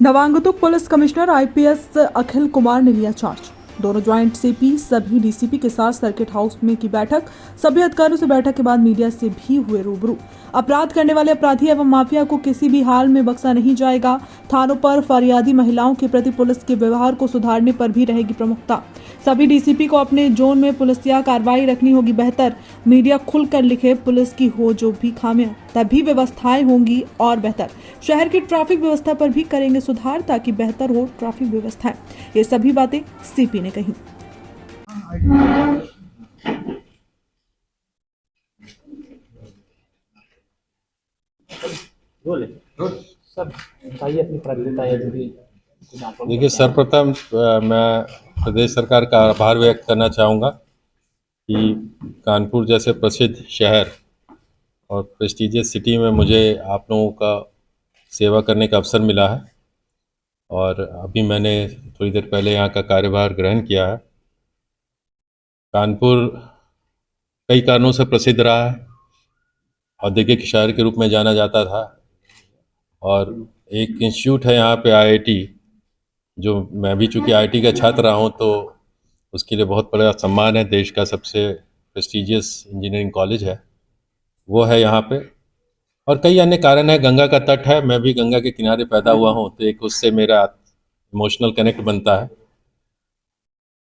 नवांगतुक police commissioner IPS Akhil Kumar ने लिया charge. दोनों ज्वाइंट सीपी सभी डीसीपी के साथ सर्किट हाउस में की बैठक। सभी अधिकारियों से बैठक के बाद मीडिया से भी हुए रूबरू। अपराध करने वाले अपराधी एवं माफिया को किसी भी हाल में बख्शा नहीं जाएगा। थानों पर फरियादी महिलाओं के प्रति पुलिस के व्यवहार को सुधारने पर भी रहेगी प्रमुखता। सभी डीसीपी को अपने जोन में पुलिसिया कार्रवाई रखनी होगी बेहतर। मीडिया खुलकर लिखे, पुलिस की हो जो भी खामियां, तभी व्यवस्थाएं होंगी और बेहतर। शहर की ट्रैफिक व्यवस्था पर भी करेंगे सुधार ताकि बेहतर हो ट्रैफिक व्यवस्थाएं। ये सभी बातें सीपी ने कही। सब बताइए अपनी प्राथमिकता है जो भी। देखिए, सर्वप्रथम मैं प्रदेश सरकार का आभार व्यक्त करना चाहूँगा कि कानपुर जैसे प्रसिद्ध शहर और प्रेस्टिजियस सिटी में मुझे आप लोगों का सेवा करने का अवसर मिला है और अभी मैंने थोड़ी देर पहले यहाँ का कार्यभार ग्रहण किया है। कानपुर कई कारणों से प्रसिद्ध रहा है। औद्योगिक शहर के रूप में जाना जाता था और एक इंस्टीट्यूट है यहाँ पे आईआईटी, जो मैं भी चूँकि आईआईटी का छात्र रहा हूँ तो उसके लिए बहुत बड़ा सम्मान है। देश का सबसे प्रेस्टिजियस इंजीनियरिंग कॉलेज है, वो है यहाँ पे। और कई अन्य कारण है, गंगा का तट है, मैं भी गंगा के किनारे पैदा हुआ हूँ तो एक उससे मेरा इमोशनल कनेक्ट बनता है।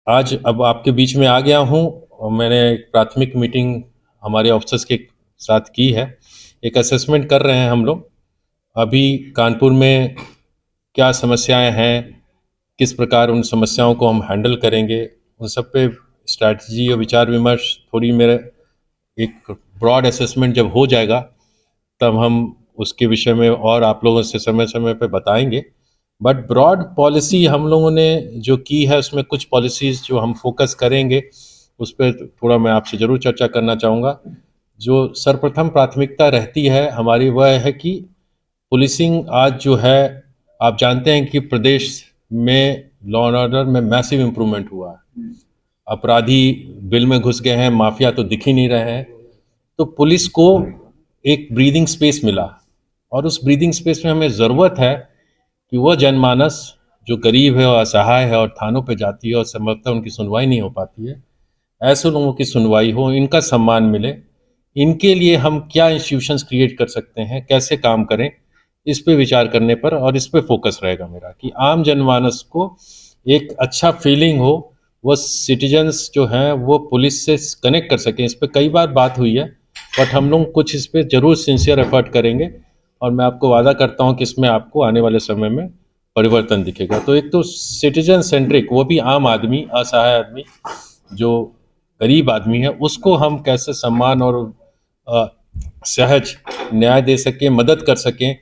आज अब आपके बीच में आ गया हूँ और मैंने एक प्राथमिक मीटिंग हमारे ऑफिसर्स के साथ की है। एक असेसमेंट कर रहे हैं हम लोग अभी कानपुर में क्या समस्याएं हैं, किस प्रकार उन समस्याओं को हम हैंडल करेंगे, उन सब पे स्ट्रैटेजी और विचार विमर्श। थोड़ी मेरे एक ब्रॉड असेसमेंट जब हो जाएगा तब हम उसके विषय में और आप लोगों से समय समय पे बताएंगे। बट ब्रॉड पॉलिसी हम लोगों ने जो की है उसमें कुछ पॉलिसीज़ जो हम फोकस करेंगे उस पर थोड़ा मैं आपसे ज़रूर चर्चा करना चाहूँगा। जो सर्वप्रथम प्राथमिकता रहती है हमारी वह है कि पुलिसिंग आज जो है, आप जानते हैं कि प्रदेश में लॉ एंड ऑर्डर में मैसिव इम्प्रूवमेंट हुआ है। अपराधी बिल में घुस गए हैं, माफिया तो दिख ही नहीं रहे हैं। तो पुलिस को एक ब्रीदिंग स्पेस मिला और उस ब्रीदिंग स्पेस में हमें ज़रूरत है कि वह जनमानस जो गरीब है और असहाय है और थानों पे जाती है और संभवतः उनकी सुनवाई नहीं हो पाती है, ऐसे लोगों की सुनवाई हो, इनका सम्मान मिले। इनके लिए हम क्या इंस्टीट्यूशंस क्रिएट कर सकते हैं, कैसे काम करें, इस पे विचार करने पर और इस पे फोकस रहेगा मेरा कि आम जनमानस को एक अच्छा फीलिंग हो, वो सिटीजन्स जो हैं वो पुलिस से कनेक्ट कर सकें। इस पे कई बार बात हुई है बट हम लोग कुछ इस पे ज़रूर सिंसियर एफर्ट करेंगे और मैं आपको वादा करता हूँ कि इसमें आपको आने वाले समय में परिवर्तन दिखेगा। तो एक तो सिटीजन सेंट्रिक, वो भी आम आदमी, असहाय आदमी, जो गरीब आदमी है, उसको हम कैसे सम्मान और सहज न्याय दे सकें, मदद कर सकें,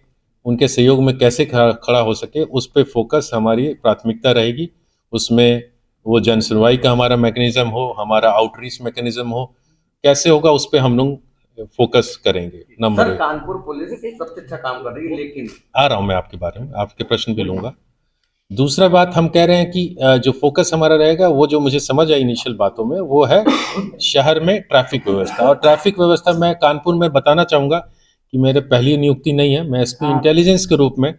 उनके सहयोग में कैसे खड़ा हो सके, उस पर फोकस हमारी प्राथमिकता रहेगी। उसमें वो जन सुनवाई का हमारा मैकेनिज्म हो, हमारा आउटरीच मैकेनिज्म हो, कैसे होगा उस पर हम लोग फोकस करेंगे। नंबर एक, कानपुर पुलिस सबसे अच्छा काम कर रही है, लेकिन आ रहा हूँ मैं आपके बारे में, आपके प्रश्न भी लूँगा। दूसरा बात हम कह रहे हैं कि जो फोकस हमारा रहेगा, वो जो मुझे समझ आई इनिशियल बातों में, वो है शहर में ट्रैफिक व्यवस्था। और ट्रैफिक व्यवस्था मैं कानपुर में बताना चाहूँगा कि मेरे पहली नियुक्ति नहीं है। मैं एसपी इंटेलिजेंस के रूप में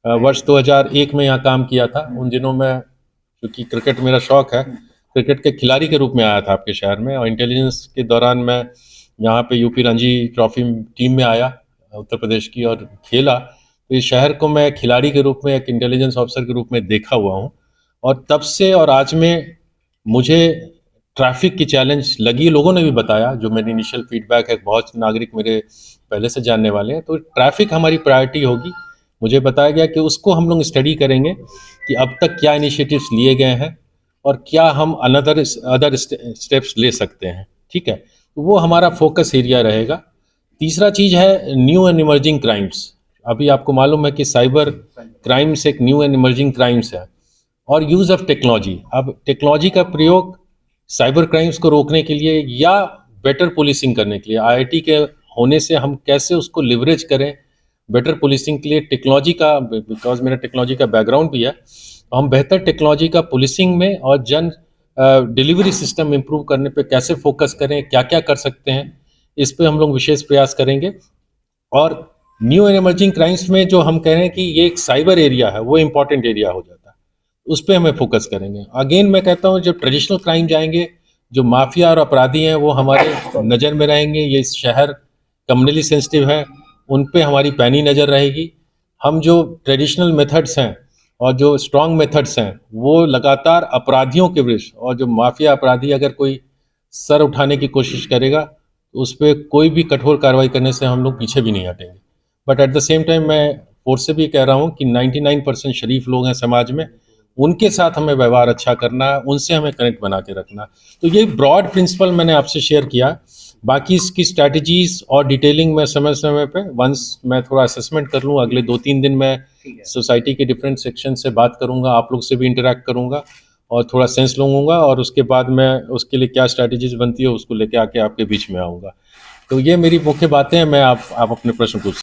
वर्ष 2001 में यहाँ काम किया था। उन दिनों में, क्योंकि क्रिकेट मेरा शौक है, क्रिकेट के खिलाड़ी के रूप में आया था आपके शहर में, और इंटेलिजेंस के दौरान मैं यहाँ पे यूपी रणजी ट्रॉफी टीम में आया उत्तर प्रदेश की और खेला। तो इस शहर को मैं खिलाड़ी के रूप में, एक इंटेलिजेंस ऑफिसर के रूप में देखा हुआ हूँ। और तब से और आज में मुझे ट्रैफिक की चैलेंज लगी। लोगों ने भी बताया, जो मेरी इनिशियल फीडबैक है, बहुत नागरिक मेरे पहले से जानने वाले हैं, तो ट्रैफिक हमारी प्रायोरिटी होगी। मुझे बताया गया कि उसको हम लोग स्टडी करेंगे कि अब तक क्या इनिशिएटिव्स लिए गए हैं और क्या हम अदर स्टेप्स ले सकते हैं। ठीक है, तो वो हमारा फोकस एरिया रहेगा। तीसरा चीज़ है न्यू एंड इमर्जिंग क्राइम्स। अभी आपको मालूम है कि साइबर क्राइम्स एक न्यू एंड इमर्जिंग क्राइम्स है, और यूज़ ऑफ टेक्नोलॉजी। अब टेक्नोलॉजी का प्रयोग साइबर क्राइम्स को रोकने के लिए या बेटर पुलिसिंग करने के लिए, आईआईटी के होने से हम कैसे उसको लिवरेज करें बेटर पुलिसिंग के लिए टेक्नोलॉजी का, बिकॉज मेरा टेक्नोलॉजी का बैकग्राउंड भी है, तो हम बेहतर टेक्नोलॉजी का पुलिसिंग में और जन डिलीवरी सिस्टम इम्प्रूव करने पे कैसे फोकस करें, क्या क्या कर सकते हैं, इस पे हम लोग विशेष प्रयास करेंगे। और न्यू एंड इमर्जिंग क्राइम्स में जो हम कह रहे हैं कि ये एक साइबर एरिया है, वो इंपॉर्टेंट एरिया हो जाता है, उस पर हमें फोकस करेंगे। अगेन मैं कहता हूँ जब ट्रेडिशनल क्राइम जाएंगे, जो माफिया और अपराधी हैं वो हमारे नज़र में रहेंगे। ये शहर कम्युनली सेंसिटिव है, उन पे हमारी पैनी नज़र रहेगी। हम जो ट्रेडिशनल मेथड्स हैं और जो स्ट्रॉन्ग मेथड्स हैं वो लगातार अपराधियों के विरुद्ध, और जो माफिया अपराधी अगर कोई सर उठाने की कोशिश करेगा तो उस पर कोई भी कठोर कार्रवाई करने से हम लोग पीछे भी नहीं हटेंगे। But at the same time मैं फोर्स से भी कह रहा हूँ कि 99% शरीफ लोग हैं समाज में, उनके साथ हमें व्यवहार अच्छा करना है, उनसे हमें कनेक्ट बना के रखना है। तो ये ब्रॉड प्रिंसिपल मैंने आपसे शेयर किया। बाकी इसकी स्ट्रैटेजीज और डिटेलिंग में समय समय पे वंस मैं थोड़ा असेसमेंट कर लूँ, अगले 2-3 दिन मैं सोसाइटी के डिफरेंट सेक्शन से बात करूँगा, आप लोग से भी इंटरेक्ट करूँगा और थोड़ा सेंस लूँगा, और उसके बाद मैं उसके लिए क्या स्ट्रैटेजीज बनती है उसको लेके आके आपके बीच में आऊँगा। तो ये मेरी मुख्य बातें हैं। मैं आप अपने प्रश्न पूछ सकते हैं।